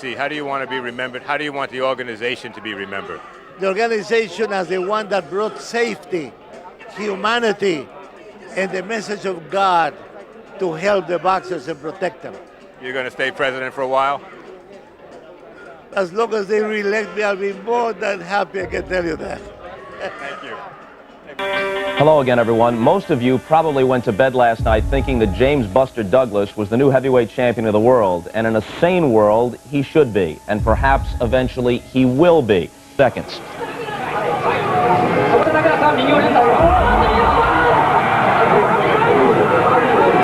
See, how do you want to be remembered? How do you want the organization to be remembered? The organization as the one that brought safety, humanity, and the message of God to help the boxers and protect them. You're going to stay president for a while? As long as they re-elect me, I'll be more than happy, I can tell you that. Thank you. Hello again, everyone. Most of you probably went to bed last night thinking that James Buster Douglas was the new heavyweight champion of the world, and in a sane world, he should be, and perhaps eventually he will be. Seconds.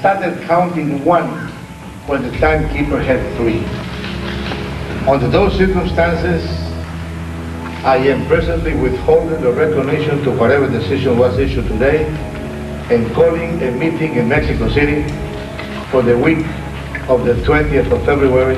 Started counting one when the timekeeper had three. Under those circumstances, I am presently withholding the recognition to whatever decision was issued today and calling a meeting in Mexico City for the week of the 20th of February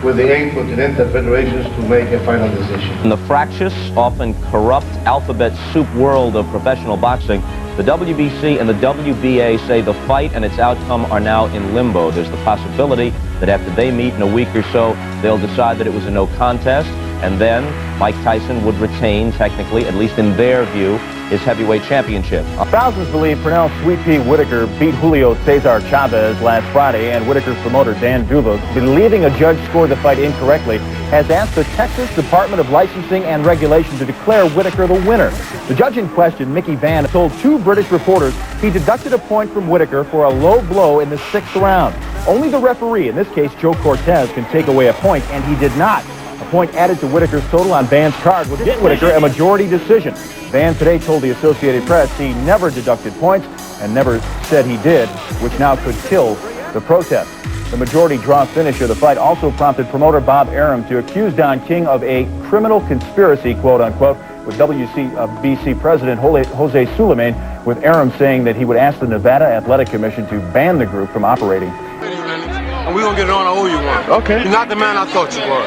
with the 8 continental federations to make a final decision. In the fractious, often corrupt alphabet soup world of professional boxing, the WBC and the WBA say the fight and its outcome are now in limbo. There's the possibility that after they meet in a week or so, they'll decide that it was a no contest, and then Mike Tyson would retain, technically, at least in their view, his heavyweight championship. Thousands believe Pernell Sweet Pea Whitaker beat Julio Cesar Chavez last Friday, and Whitaker's promoter Dan Duvos, believing a judge scored the fight incorrectly, has asked the Texas Department of Licensing and Regulation to declare Whitaker the winner. The judge in question, Mickey Vann, told two British reporters he deducted a point from Whitaker for a low blow in the 6th round. Only the referee, in this case Joe Cortez, can take away a point, and he did not. A point added to Whitaker's total on Vann's card would get Whitaker a majority decision. Vann today told the Associated Press he never deducted points and never said he did, which now could kill the protest. The majority draw finish of the fight also prompted promoter Bob Arum to accuse Don King of a criminal conspiracy, quote unquote, with WBC President Jose Sulaiman, with Arum saying that he would ask the Nevada Athletic Commission to ban the group from operating. And we gonna get it on, I owe you one. Okay. You're not the man I thought you were.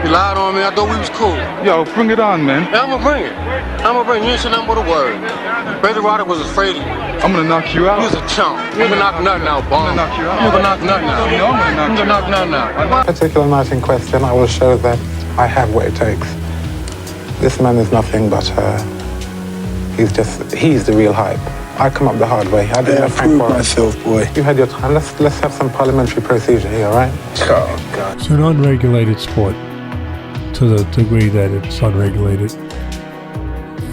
You lied on me, I thought we was cool. Yo, bring it on, man. Yeah, I'm gonna bring it. You ain't said nothing but a word. Brother Ryder was afraid of you. I'm gonna knock you out. You was a chump. You gonna knock nothing out, boss. I'm gonna knock you out. You gonna knock nothing out. You know I'm gonna knock nothing out. Particular night in question, I will show that I have what it takes. This man is nothing but, he's the real hype. I come up the hard way. I didn't have Frank myself, boy. You had your time. Let's have some parliamentary procedure here, all right? Oh, God. It's an unregulated sport to the degree that it's unregulated.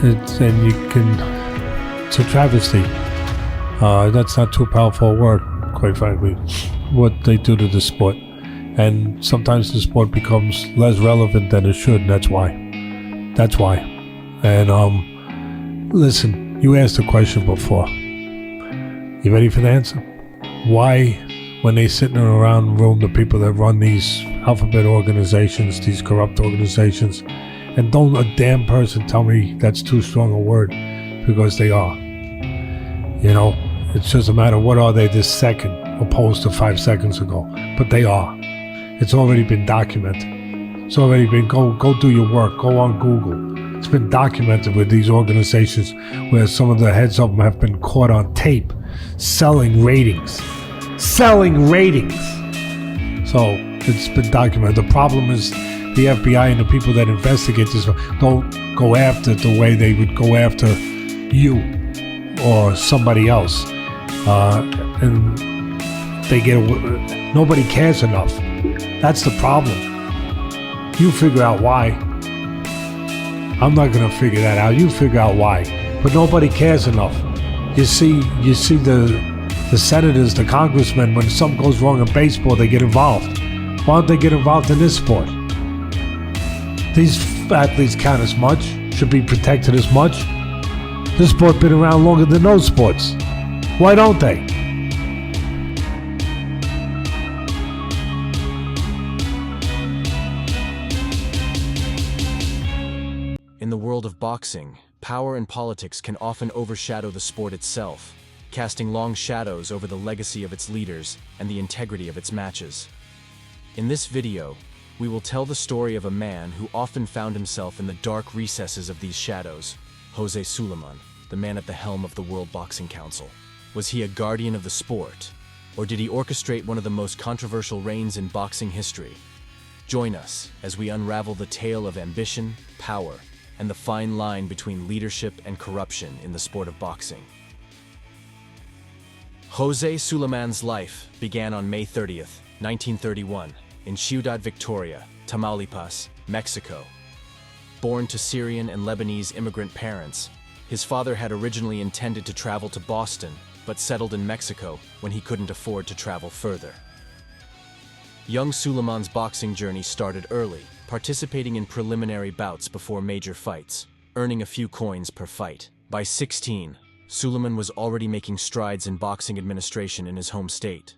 It's a travesty. That's not too powerful a word, quite frankly, what they do to the sport. And sometimes the sport becomes less relevant than it should, and that's why. And listen, you asked a question before. You ready for the answer? Why, when they sitting around the room, the people that run these alphabet organizations, these corrupt organizations, and don't a damn person tell me that's too strong a word, because they are. You know, it's just a matter of what are they this second, opposed to 5 seconds ago. But they are. It's already been documented. It's already been, go do your work, go on Google. It's been documented with these organizations where some of the heads of them have been caught on tape selling ratings. So it's been documented. The problem is the FBI and the people that investigate this don't go after it the way they would go after you or somebody else. And they get, nobody cares enough. That's the problem. You figure out why. I'm not gonna figure that out. You figure out why. But nobody cares enough. You see the senators, the congressmen, when something goes wrong in baseball, they get involved. Why don't they get involved in this sport? These athletes count as much, should be protected as much. This sport been around longer than those sports. Why don't they? In the world of boxing, power and politics can often overshadow the sport itself, casting long shadows over the legacy of its leaders and the integrity of its matches. In this video, we will tell the story of a man who often found himself in the dark recesses of these shadows, Jose Sulaiman, the man at the helm of the World Boxing Council. Was he a guardian of the sport, or did he orchestrate one of the most controversial reigns in boxing history? Join us as we unravel the tale of ambition, power, and the fine line between leadership and corruption in the sport of boxing. Jose Sulaiman's life began on May 30th, 1931, in Ciudad Victoria, Tamaulipas, Mexico. Born to Syrian and Lebanese immigrant parents, his father had originally intended to travel to Boston, but settled in Mexico when he couldn't afford to travel further. Young Sulaiman's boxing journey started early, participating in preliminary bouts before major fights, earning a few coins per fight. By 16, Sulaiman was already making strides in boxing administration in his home state.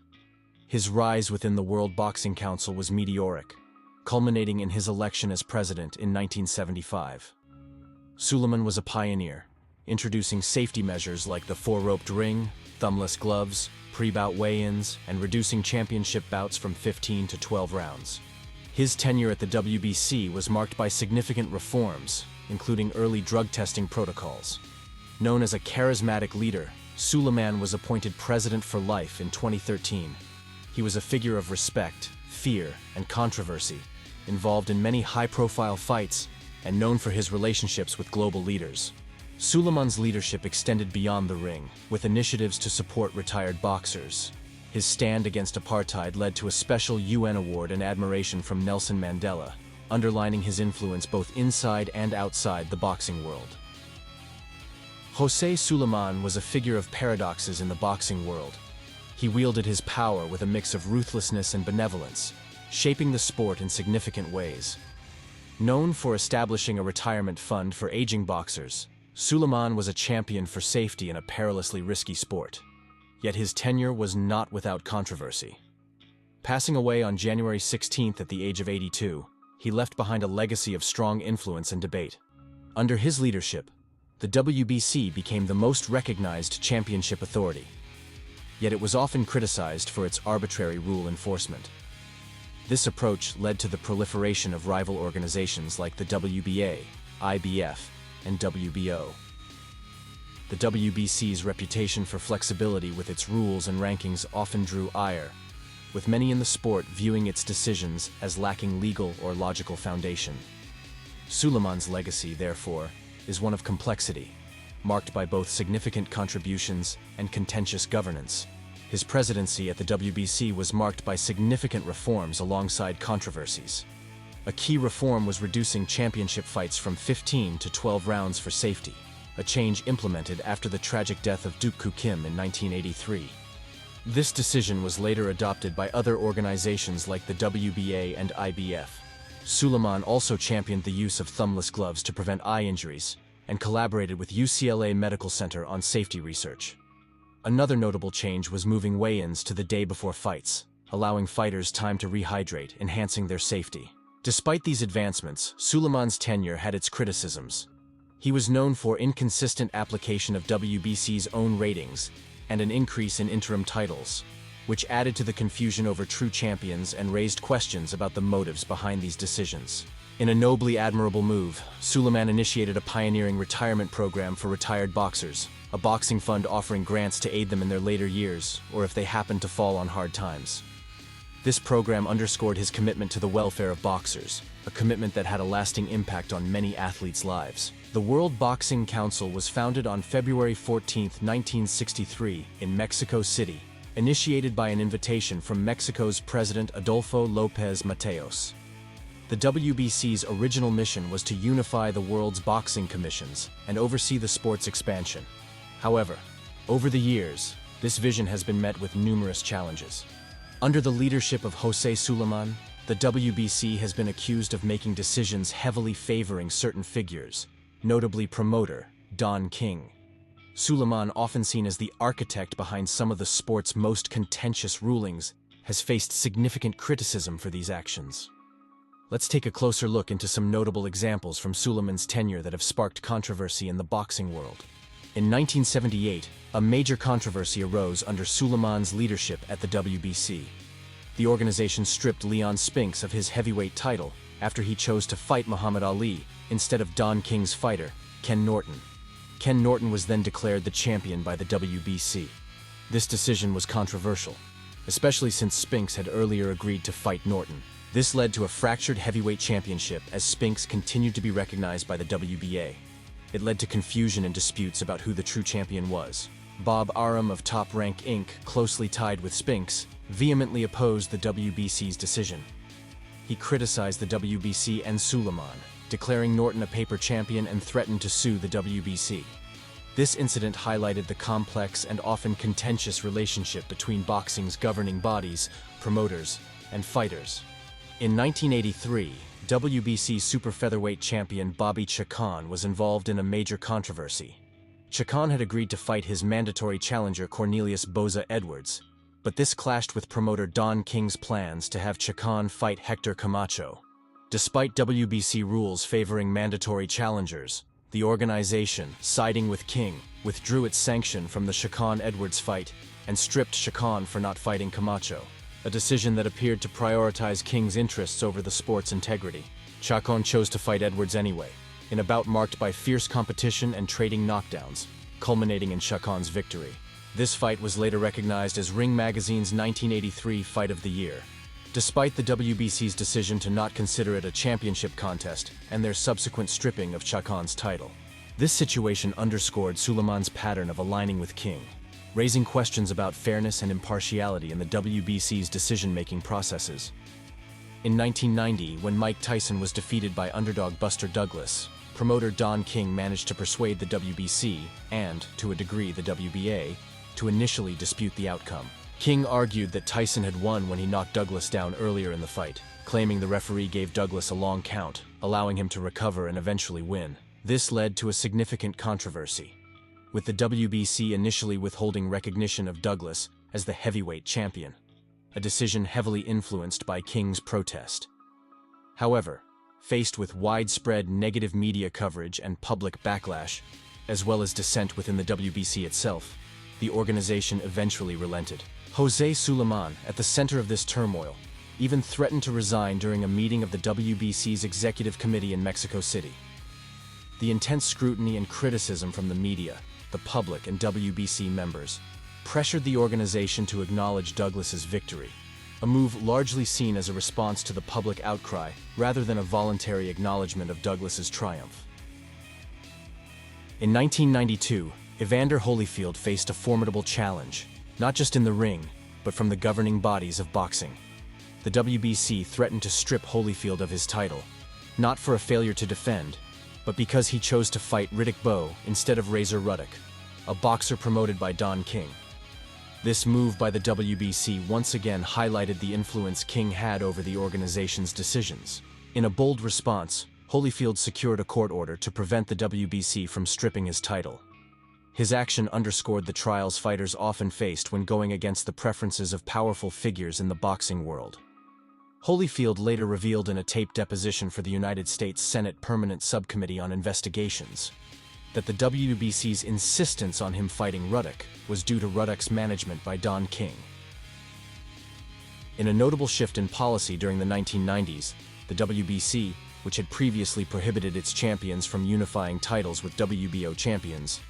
His rise within the World Boxing Council was meteoric, culminating in his election as president in 1975. Sulaiman was a pioneer, introducing safety measures like the four-roped ring, thumbless gloves, pre-bout weigh-ins, and reducing championship bouts from 15 to 12 rounds. His tenure at the WBC was marked by significant reforms, including early drug testing protocols. Known as a charismatic leader, Sulaiman was appointed president for life in 2013. He was a figure of respect, fear, and controversy, involved in many high-profile fights, and known for his relationships with global leaders. Sulaiman's leadership extended beyond the ring, with initiatives to support retired boxers. His stand against apartheid led to a special UN award and admiration from Nelson Mandela, underlining his influence both inside and outside the boxing world. Jose Sulaiman was a figure of paradoxes in the boxing world. He wielded his power with a mix of ruthlessness and benevolence, shaping the sport in significant ways. Known for establishing a retirement fund for aging boxers, Sulaiman was a champion for safety in a perilously risky sport. Yet his tenure was not without controversy. Passing away on January 16th at the age of 82, he left behind a legacy of strong influence and debate. Under his leadership, the WBC became the most recognized championship authority. Yet it was often criticized for its arbitrary rule enforcement. This approach led to the proliferation of rival organizations like the WBA, IBF, and WBO. The WBC's reputation for flexibility with its rules and rankings often drew ire, with many in the sport viewing its decisions as lacking legal or logical foundation. Sulaiman's legacy, therefore, is one of complexity, marked by both significant contributions and contentious governance. His presidency at the WBC was marked by significant reforms alongside controversies. A key reform was reducing championship fights from 15 to 12 rounds for safety, a change implemented after the tragic death of Duke Koo Kim in 1983. This decision was later adopted by other organizations like the WBA and IBF. Sulaiman also championed the use of thumbless gloves to prevent eye injuries and collaborated with UCLA Medical Center on safety research. Another notable change was moving weigh-ins to the day before fights, allowing fighters time to rehydrate, enhancing their safety. Despite these advancements, Sulaiman's tenure had its criticisms. He was known for inconsistent application of WBC's own ratings and an increase in interim titles, which added to the confusion over true champions and raised questions about the motives behind these decisions. In a nobly admirable move, Sulaiman initiated a pioneering retirement program for retired boxers, a boxing fund offering grants to aid them in their later years or if they happened to fall on hard times. This program underscored his commitment to the welfare of boxers, a commitment that had a lasting impact on many athletes' lives. The World Boxing Council was founded on February 14, 1963, in Mexico City, initiated by an invitation from Mexico's President Adolfo López Mateos. The WBC's original mission was to unify the world's boxing commissions and oversee the sport's expansion. However, over the years, this vision has been met with numerous challenges. Under the leadership of Jose Sulaiman, the WBC has been accused of making decisions heavily favoring certain figures, notably promoter Don King. Sulaiman, often seen as the architect behind some of the sport's most contentious rulings, has faced significant criticism for these actions. Let's take a closer look into some notable examples from Sulaiman's tenure that have sparked controversy in the boxing world. In 1978, a major controversy arose under Sulaiman's leadership at the WBC. The organization stripped Leon Spinks of his heavyweight title after he chose to fight Muhammad Ali instead of Don King's fighter, Ken Norton. Ken Norton was then declared the champion by the WBC. This decision was controversial, especially since Spinks had earlier agreed to fight Norton. This led to a fractured heavyweight championship as Spinks continued to be recognized by the WBA. It led to confusion and disputes about who the true champion was. Bob Arum of Top Rank Inc., closely tied with Spinks, vehemently opposed the WBC's decision. He criticized the WBC and Sulaiman, declaring Norton a paper champion and threatened to sue the WBC. This incident highlighted the complex and often contentious relationship between boxing's governing bodies, promoters, and fighters. In 1983, WBC super featherweight champion Bobby Chacon was involved in a major controversy. Chacon had agreed to fight his mandatory challenger Cornelius Boza Edwards, but this clashed with promoter Don King's plans to have Chacon fight Hector Camacho. Despite WBC rules favoring mandatory challengers, the organization, siding with King, withdrew its sanction from the Chacon-Edwards fight and stripped Chacon for not fighting Camacho, a decision that appeared to prioritize King's interests over the sport's integrity. Chacon chose to fight Edwards anyway, in a bout marked by fierce competition and trading knockdowns, culminating in Chacon's victory. This fight was later recognized as Ring Magazine's 1983 Fight of the Year. Despite the WBC's decision to not consider it a championship contest and their subsequent stripping of Chacon's title, this situation underscored Sulaiman's pattern of aligning with King, raising questions about fairness and impartiality in the WBC's decision-making processes. In 1990, when Mike Tyson was defeated by underdog Buster Douglas, promoter Don King managed to persuade the WBC, and, to a degree, the WBA, to initially dispute the outcome. King argued that Tyson had won when he knocked Douglas down earlier in the fight, claiming the referee gave Douglas a long count, allowing him to recover and eventually win. This led to a significant controversy, with the WBC initially withholding recognition of Douglas as the heavyweight champion, a decision heavily influenced by King's protest. However, faced with widespread negative media coverage and public backlash, as well as dissent within the WBC itself, the organization eventually relented. Jose Sulaiman, at the center of this turmoil, even threatened to resign during a meeting of the WBC's executive committee in Mexico City. The intense scrutiny and criticism from the media, the public, and WBC members pressured the organization to acknowledge Douglas's victory, a move largely seen as a response to the public outcry rather than a voluntary acknowledgement of Douglas's triumph. In 1992, Evander Holyfield faced a formidable challenge, not just in the ring, but from the governing bodies of boxing. The WBC threatened to strip Holyfield of his title, not for a failure to defend, but because he chose to fight Riddick Bowe instead of Razor Ruddock, a boxer promoted by Don King. This move by the WBC once again highlighted the influence King had over the organization's decisions. In a bold response, Holyfield secured a court order to prevent the WBC from stripping his title. His action underscored the trials fighters often faced when going against the preferences of powerful figures in the boxing world. Holyfield later revealed in a taped deposition for the United States Senate Permanent Subcommittee on Investigations that the WBC's insistence on him fighting Ruddock was due to Ruddock's management by Don King. In a notable shift in policy during the 1990s, the WBC, which had previously prohibited its champions from unifying titles with WBO champions,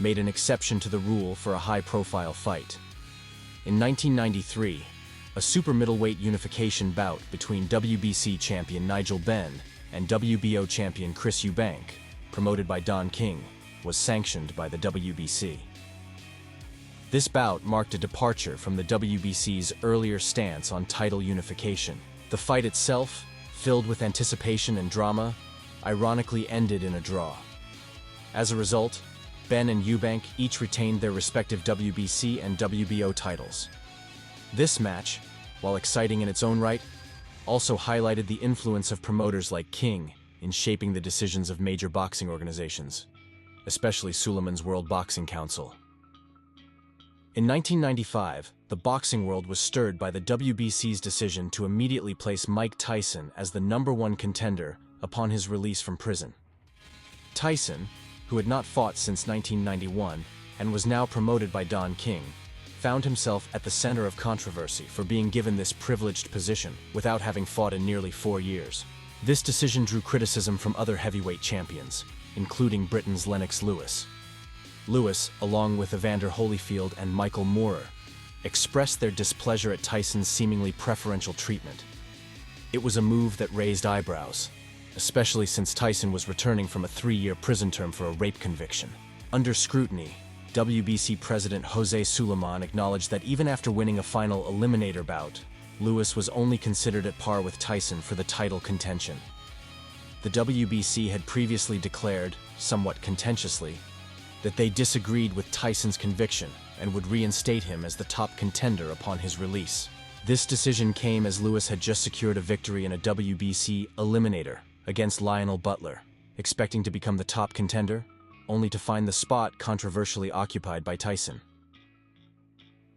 made an exception to the rule for a high-profile fight. In 1993, a super middleweight unification bout between WBC champion Nigel Benn and WBO champion Chris Eubank, promoted by Don King, was sanctioned by the WBC. This bout marked a departure from the WBC's earlier stance on title unification. The fight itself, filled with anticipation and drama, ironically ended in a draw. As a result, Benn and Eubank each retained their respective WBC and WBO titles. This match, while exciting in its own right, also highlighted the influence of promoters like King in shaping the decisions of major boxing organizations, especially Sulaiman's World Boxing Council. In 1995, the boxing world was stirred by the WBC's decision to immediately place Mike Tyson as the #1 contender upon his release from prison. Tyson, who had not fought since 1991 and was now promoted by Don King, found himself at the center of controversy for being given this privileged position without having fought in nearly 4 years. This decision drew criticism from other heavyweight champions, including Britain's Lennox Lewis. Lewis, along with Evander Holyfield and Michael Moorer, expressed their displeasure at Tyson's seemingly preferential treatment. It was a move that raised eyebrows, especially since Tyson was returning from a 3-year prison term for a rape conviction. Under scrutiny, WBC President Jose Sulaiman acknowledged that even after winning a final eliminator bout, Lewis was only considered at par with Tyson for the title contention. The WBC had previously declared, somewhat contentiously, that they disagreed with Tyson's conviction and would reinstate him as the top contender upon his release. This decision came as Lewis had just secured a victory in a WBC eliminator against Lionel Butler, expecting to become the top contender, only to find the spot controversially occupied by Tyson.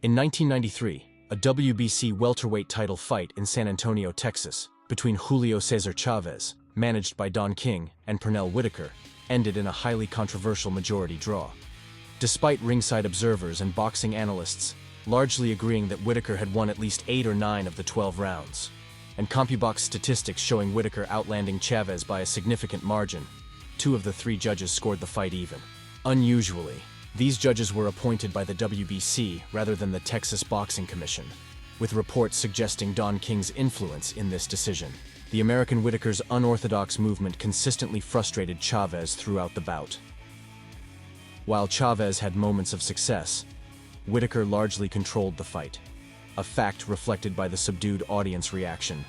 In 1993, a WBC welterweight title fight in San Antonio, Texas, between Julio Cesar Chavez, managed by Don King, and Pernell Whitaker, ended in a highly controversial majority draw. Despite ringside observers and boxing analysts largely agreeing that Whitaker had won at least 8 or 9 of the 12 rounds, and CompuBox statistics showing Whitaker outlanding Chavez by a significant margin, 2 of the 3 judges scored the fight even. Unusually, these judges were appointed by the WBC rather than the Texas Boxing Commission, with reports suggesting Don King's influence in this decision. The American Whitaker's unorthodox movement consistently frustrated Chavez throughout the bout. While Chavez had moments of success, Whitaker largely controlled the fight, a fact reflected by the subdued audience reaction.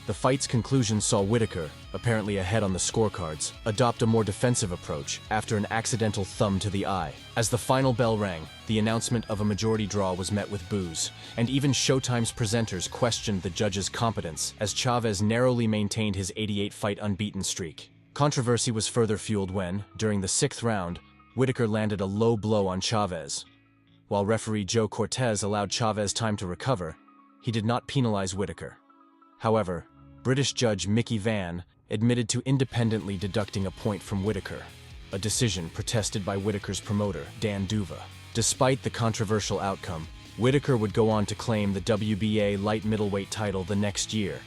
The fight's conclusion saw Whitaker, apparently ahead on the scorecards, adopt a more defensive approach after an accidental thumb to the eye. As the final bell rang, the announcement of a majority draw was met with boos, and even Showtime's presenters questioned the judge's competence as Chavez narrowly maintained his 88-fight unbeaten streak. Controversy was further fueled when, during the 6th round, Whitaker landed a low blow on Chavez. While referee Joe Cortez allowed Chavez time to recover, he did not penalize Whitaker. However, British judge Mickey Vann admitted to independently deducting a point from Whitaker, a decision protested by Whitaker's promoter, Dan Duva. Despite the controversial outcome, Whitaker would go on to claim the WBA light middleweight title the next year,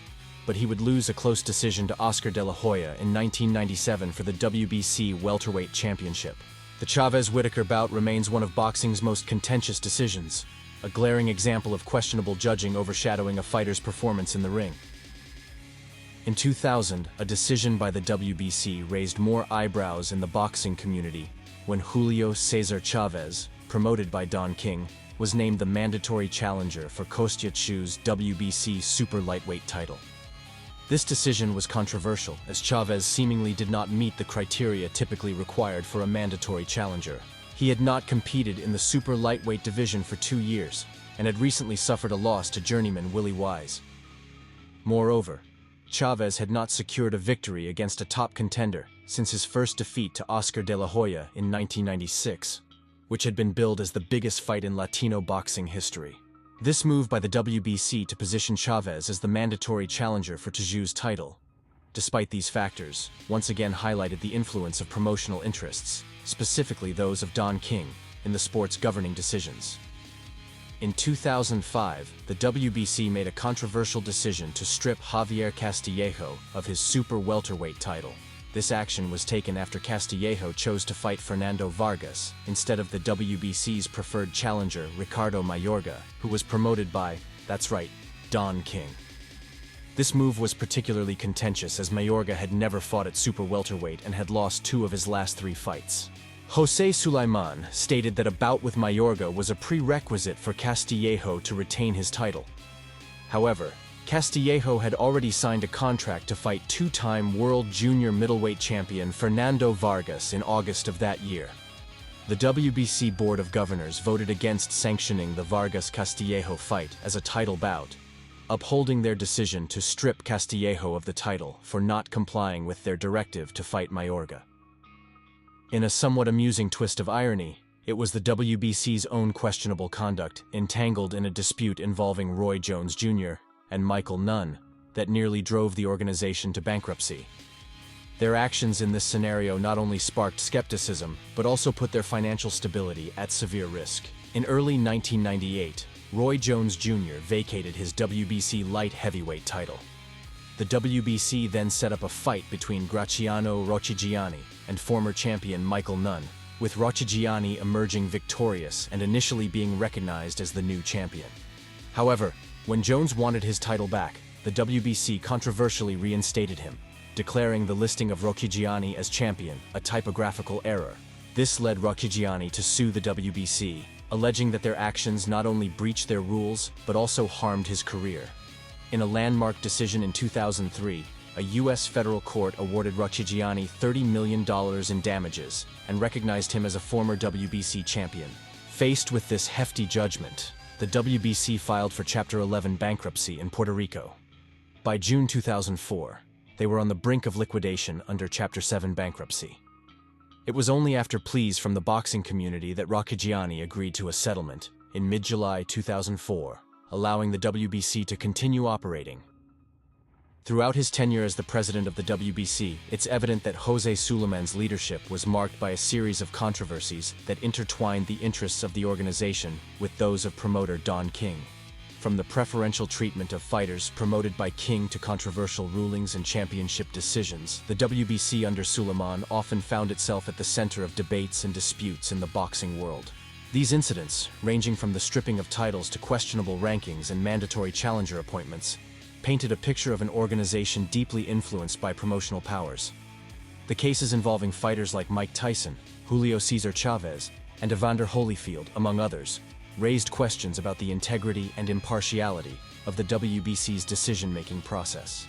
but he would lose a close decision to Oscar De La Hoya in 1997 for the WBC welterweight championship. The Chavez-Whitaker bout remains one of boxing's most contentious decisions, a glaring example of questionable judging overshadowing a fighter's performance in the ring. In 2000, a decision by the WBC raised more eyebrows in the boxing community when Julio Cesar Chavez, promoted by Don King, was named the mandatory challenger for Kostiachev's WBC super lightweight title. This decision was controversial as Chavez seemingly did not meet the criteria typically required for a mandatory challenger. He had not competed in the super lightweight division for 2 years and had recently suffered a loss to journeyman Willie Wise. Moreover, Chavez had not secured a victory against a top contender since his first defeat to Oscar De La Hoya in 1996, which had been billed as the biggest fight in Latino boxing history. This move by the WBC to position Chavez as the mandatory challenger for Tszew's title, despite these factors, once again highlighted the influence of promotional interests, specifically those of Don King, in the sport's governing decisions. In 2005, the WBC made a controversial decision to strip Javier Castillejo of his super welterweight title. This action was taken after Castillejo chose to fight Fernando Vargas instead of the WBC's preferred challenger Ricardo Mayorga, who was promoted by, that's right, Don King. This move was particularly contentious as Mayorga had never fought at super welterweight and had lost 2 of his last 3 fights. Jose Sulaiman stated that a bout with Mayorga was a prerequisite for Castillejo to retain his title. However, Castillejo had already signed a contract to fight 2-time world junior middleweight champion Fernando Vargas in August of that year. The WBC Board of Governors voted against sanctioning the Vargas-Castillejo fight as a title bout, upholding their decision to strip Castillejo of the title for not complying with their directive to fight Mayorga. In a somewhat amusing twist of irony, it was the WBC's own questionable conduct, entangled in a dispute involving Roy Jones Jr. and Michael Nunn, that nearly drove the organization to bankruptcy. Their actions in this scenario not only sparked skepticism, but also put their financial stability at severe risk. In early 1998, Roy Jones Jr. vacated his WBC light heavyweight title. The WBC then set up a fight between Graciano Rocchigiani and former champion Michael Nunn, with Rocchigiani emerging victorious and initially being recognized as the new champion. However, when Jones wanted his title back, the WBC controversially reinstated him, declaring the listing of Rocchigiani as champion a typographical error. This led Rocchigiani to sue the WBC, alleging that their actions not only breached their rules, but also harmed his career. In a landmark decision in 2003, a U.S. federal court awarded Rocchigiani $30 million in damages and recognized him as a former WBC champion. Faced with this hefty judgment, the WBC filed for Chapter 11 bankruptcy in Puerto Rico. By June 2004, they were on the brink of liquidation under Chapter 7 bankruptcy. It was only after pleas from the boxing community that Rocchigiani agreed to a settlement in mid-July 2004, allowing the WBC to continue operating. Throughout his tenure as the president of the WBC, it's evident that Jose Sulaiman's leadership was marked by a series of controversies that intertwined the interests of the organization with those of promoter Don King. From the preferential treatment of fighters promoted by King to controversial rulings and championship decisions, the WBC under Sulaiman often found itself at the center of debates and disputes in the boxing world. These incidents, ranging from the stripping of titles to questionable rankings and mandatory challenger appointments, painted a picture of an organization deeply influenced by promotional powers. The cases involving fighters like Mike Tyson, Julio Cesar Chavez, and Evander Holyfield, among others, raised questions about the integrity and impartiality of the WBC's decision-making process.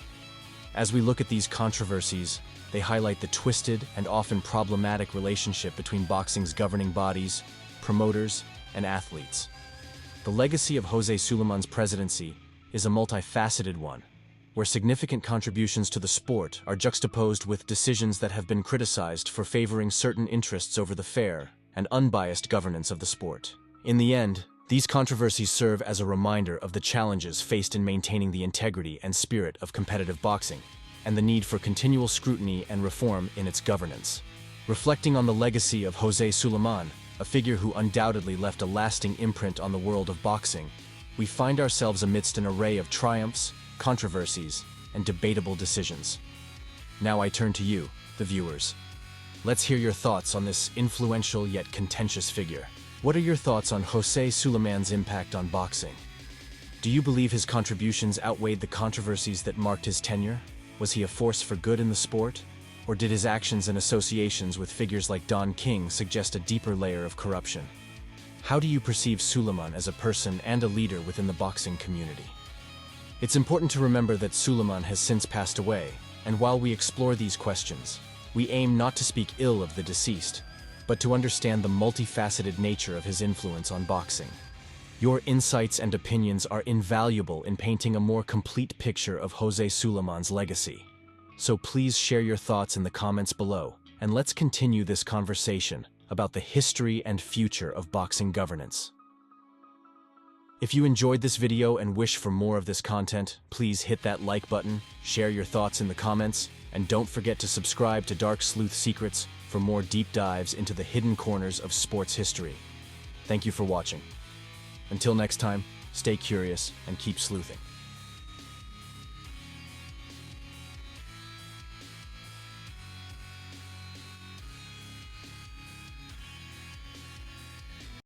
As we look at these controversies, they highlight the twisted and often problematic relationship between boxing's governing bodies, promoters, and athletes. The legacy of Jose Sulaiman's presidency is a multifaceted one, where significant contributions to the sport are juxtaposed with decisions that have been criticized for favoring certain interests over the fair and unbiased governance of the sport. In the end, these controversies serve as a reminder of the challenges faced in maintaining the integrity and spirit of competitive boxing, and the need for continual scrutiny and reform in its governance. Reflecting on the legacy of Jose Sulaiman, a figure who undoubtedly left a lasting imprint on the world of boxing, we find ourselves amidst an array of triumphs, controversies, and debatable decisions. Now I turn to you, the viewers. Let's hear your thoughts on this influential yet contentious figure. What are your thoughts on Jose Sulaiman's impact on boxing? Do you believe his contributions outweighed the controversies that marked his tenure? Was he a force for good in the sport? Or did his actions and associations with figures like Don King suggest a deeper layer of corruption? How do you perceive Sulaiman as a person and a leader within the boxing community? It's important to remember that Sulaiman has since passed away, and while we explore these questions, we aim not to speak ill of the deceased, but to understand the multifaceted nature of his influence on boxing. Your insights and opinions are invaluable in painting a more complete picture of Jose Sulaiman's legacy. So please share your thoughts in the comments below, and let's continue this conversation about the history and future of boxing governance. If you enjoyed this video and wish for more of this content, please hit that like button, share your thoughts in the comments, and don't forget to subscribe to Dark Sleuth Secrets for more deep dives into the hidden corners of sports history. Thank you for watching. Until next time, stay curious and keep sleuthing.